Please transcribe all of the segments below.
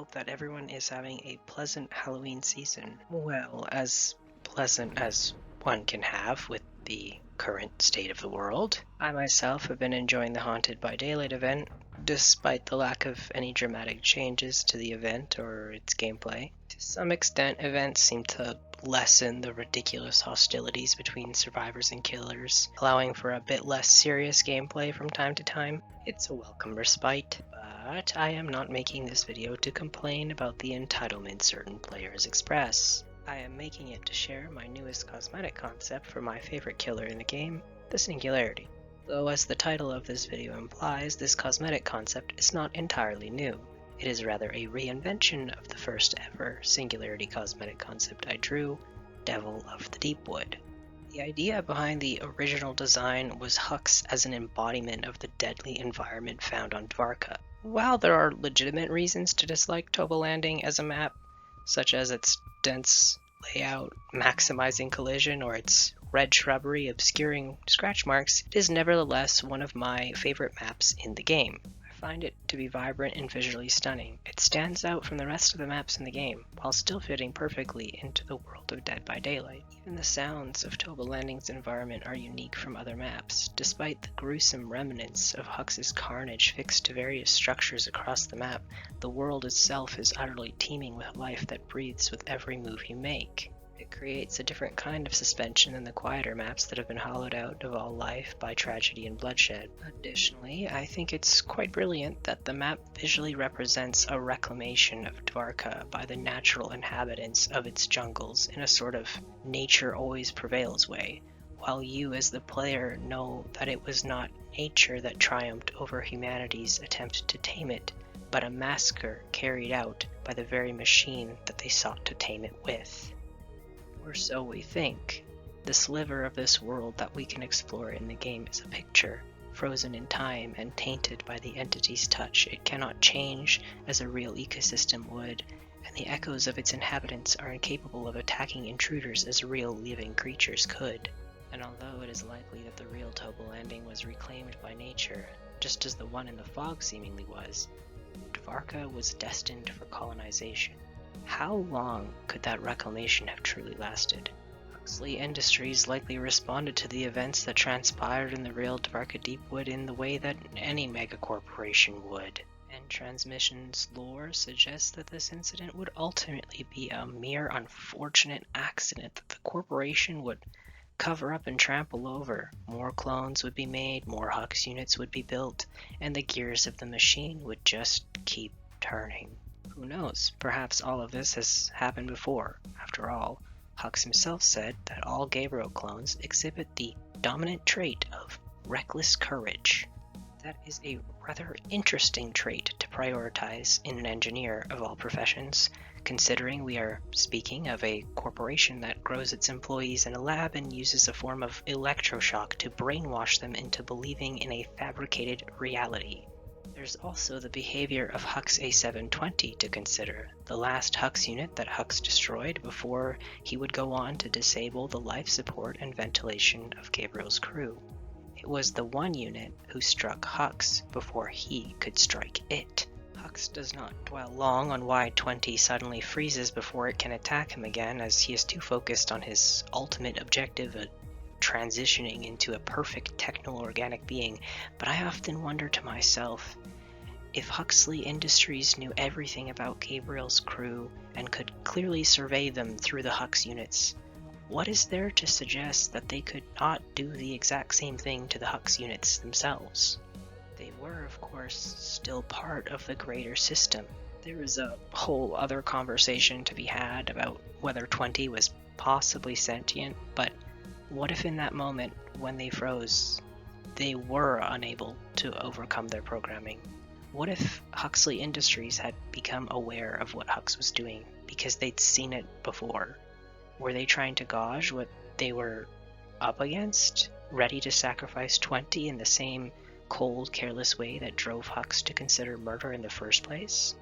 hope that everyone is having a pleasant Halloween season. Well, as pleasant as one can have with the current state of the world. I myself have been enjoying the Haunted by Daylight event, despite the lack of any dramatic changes to the event or its gameplay. To some extent, events seem to lessen the ridiculous hostilities between survivors and killers, allowing for a bit less serious gameplay from time to time. It's a welcome respite, but I am not making this video to complain about the entitlement certain players express. I am making it to share my newest cosmetic concept for my favorite killer in the game, the Singularity. Though as the title of this video implies, this cosmetic concept is not entirely new. It is rather a reinvention of the first ever Singularity cosmetic concept I drew, Devil of the Deepwood. The idea behind the original design was Hux as an embodiment of the deadly environment found on Dvarka. While there are legitimate reasons to dislike Toba Landing as a map, such as its dense layout maximizing collision or its red shrubbery obscuring scratch marks, it is nevertheless one of my favorite maps in the game. I find it to be vibrant and visually stunning. It stands out from the rest of the maps in the game, while still fitting perfectly into the world of Dead by Daylight. Even the sounds of Toba Landing's environment are unique from other maps, despite the gruesome remnants of Hux's carnage fixed to various structures across the map. The world itself is utterly teeming with life that breathes with every move you make. It creates a different kind of suspension than the quieter maps that have been hollowed out of all life by tragedy and bloodshed. Additionally, I think it's quite brilliant that the map visually represents a reclamation of Dvarka by the natural inhabitants of its jungles in a sort of nature always prevails way, while you as the player know that it was not nature that triumphed over humanity's attempt to tame it, but a massacre carried out by the very machine that they sought to tame it with. Or so we think. The sliver of this world that we can explore in the game is a picture, frozen in time and tainted by the entity's touch. It cannot change as a real ecosystem would, and the echoes of its inhabitants are incapable of attacking intruders as real living creatures could. And although it is likely that the real Toba Landing was reclaimed by nature, just as the one in the fog seemingly was, Dvarka was destined for colonization. How long could that reclamation have truly lasted? Huxley Industries likely responded to the events that transpired in the real Dvarka Deepwood in the way that any megacorporation would. And Transmission's lore suggests that this incident would ultimately be a mere unfortunate accident that the corporation would cover up and trample over. More clones would be made, more Hux units would be built, and the gears of the machine would just keep turning. Who knows, perhaps all of this has happened before. After all, Hux himself said that all Gabriel clones exhibit the dominant trait of reckless courage. That is a rather interesting trait to prioritize in an engineer of all professions, considering we are speaking of a corporation that grows its employees in a lab and uses a form of electroshock to brainwash them into believing in a fabricated reality. There's also the behavior of Hux A720 to consider, the last Hux unit that Hux destroyed before he would go on to disable the life support and ventilation of Gabriel's crew. It was the one unit who struck Hux before he could strike it. Hux does not dwell long on why 20 suddenly freezes before it can attack him again, as he is too focused on his ultimate objective of transitioning into a perfect techno-organic being, but I often wonder to myself, if Huxley Industries knew everything about Gabriel's crew and could clearly survey them through the Hux units, what is there to suggest that they could not do the exact same thing to the Hux units themselves? They were, of course, still part of the greater system. There is a whole other conversation to be had about whether 20 was possibly sentient, but what if in that moment, when they froze, they were unable to overcome their programming? What if Huxley Industries had become aware of what Hux was doing because they'd seen it before? Were they trying to gauge what they were up against, ready to sacrifice 20 in the same cold, careless way that drove Hux to consider murder in the first place?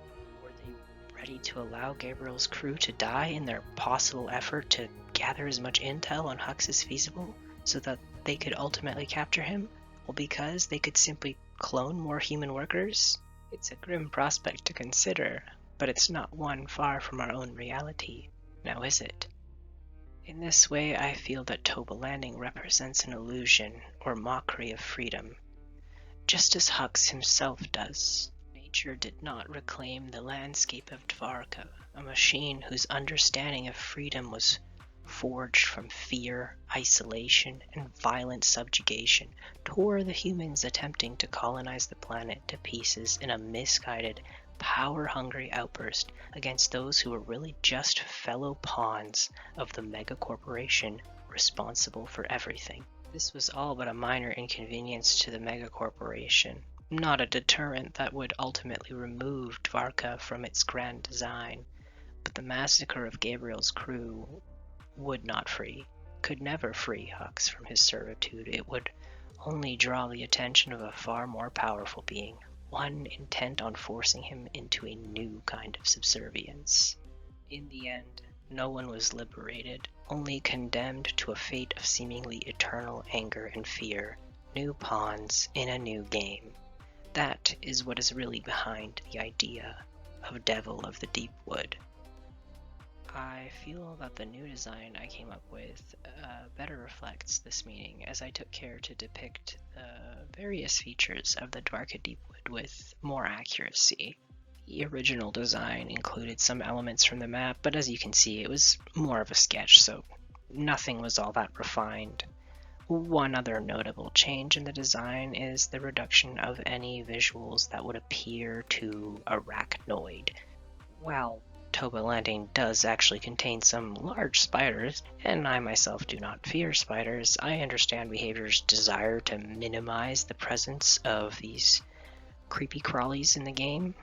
Were they ready to allow Gabriel's crew to die in their possible effort to gather as much intel on Hux as feasible so that they could ultimately capture him? Well, because they could simply clone more human workers? It's a grim prospect to consider, but it's not one far from our own reality, now is it? In this way, I feel that Toba Landing represents an illusion or mockery of freedom, just as Hux himself does. Nature did not reclaim the landscape of Dvarka, a machine whose understanding of freedom was forged from fear, isolation, and violent subjugation, tore the humans attempting to colonize the planet to pieces in a misguided, power-hungry outburst against those who were really just fellow pawns of the megacorporation responsible for everything. This was all but a minor inconvenience to the megacorporation, not a deterrent that would ultimately remove Dvarka from its grand design, but the massacre of Gabriel's crew could never free Hux from his servitude. It would only draw the attention of a far more powerful being, one intent on forcing him into a new kind of subservience. In the end, no one was liberated, only condemned to a fate of seemingly eternal anger and fear, new pawns in a new game. That is what is really behind the idea of Devil of the Deep Wood. I feel that the new design I came up with better reflects this meaning, as I took care to depict the various features of the Dvarka Deepwood with more accuracy. The original design included some elements from the map, but as you can see, it was more of a sketch, so nothing was all that refined. One other notable change in the design is the reduction of any visuals that would appear too arachnoid. Well, Toba Landing does actually contain some large spiders, and I myself do not fear spiders. I understand behavior's desire to minimize the presence of these creepy crawlies in the game.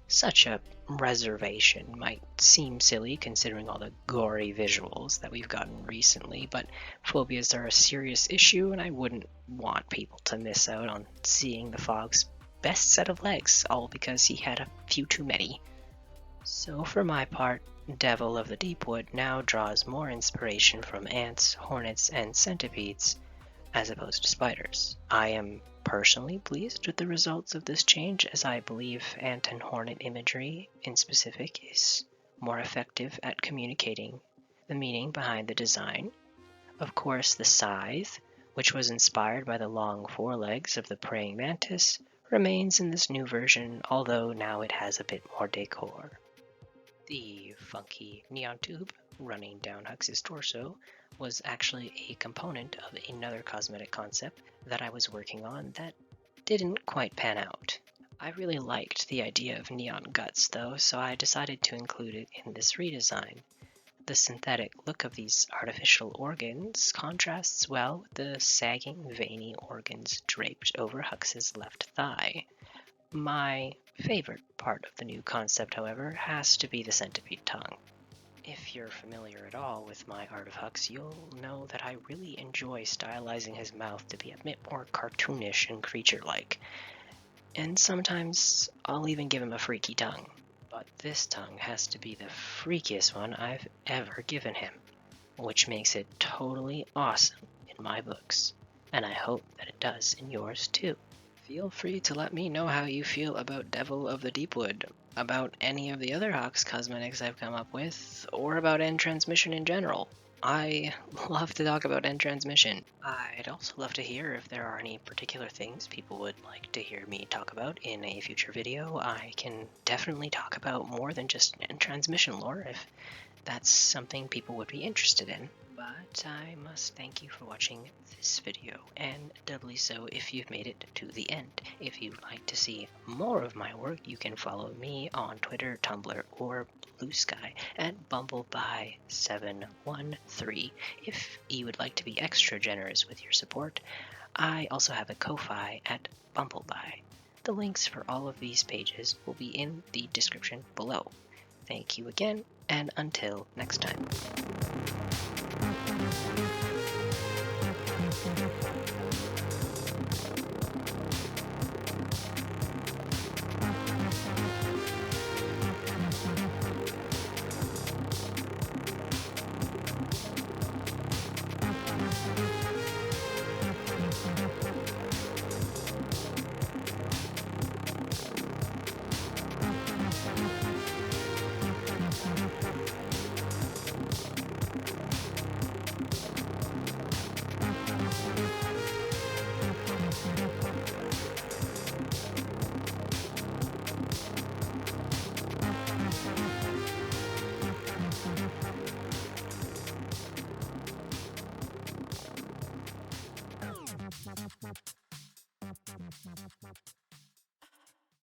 Such a reservation might seem silly considering all the gory visuals that we've gotten recently, but phobias are a serious issue, and I wouldn't want people to miss out on seeing the Fog's best set of legs, all because he had a few too many. So for my part, Devil of the Deepwood now draws more inspiration from ants, hornets, and centipedes, as opposed to spiders. I am personally pleased with the results of this change, as I believe ant and hornet imagery in specific is more effective at communicating the meaning behind the design. Of course, the scythe, which was inspired by the long forelegs of the praying mantis, remains in this new version, although now it has a bit more decor. The funky neon tube running down Hux's torso was actually a component of another cosmetic concept that I was working on that didn't quite pan out. I really liked the idea of neon guts though, so I decided to include it in this redesign. The synthetic look of these artificial organs contrasts well with the sagging, veiny organs draped over Hux's left thigh. My favorite part of the new concept, however, has to be the centipede tongue. If you're familiar at all with my art of Hux, you'll know that I really enjoy stylizing his mouth to be a bit more cartoonish and creature-like. And sometimes I'll even give him a freaky tongue. But this tongue has to be the freakiest one I've ever given him, which makes it totally awesome in my books, and I hope that it does in yours too. Feel free to let me know how you feel about Devil of the Deepwood, about any of the other Hux cosmetics I've come up with, or about End Transmission in general. I love to talk about End Transmission. I'd also love to hear if there are any particular things people would like to hear me talk about in a future video. I can definitely talk about more than just End Transmission lore if that's something people would be interested in. But I must thank you for watching this video, and doubly so if you've made it to the end. If you'd like to see more of my work, you can follow me on Twitter, Tumblr, or Blue Sky at Bumbleby713. If you would like to be extra generous with your support, I also have a Ko-Fi at Bumbleby. The links for all of these pages will be in the description below. Thank you again, and until next time.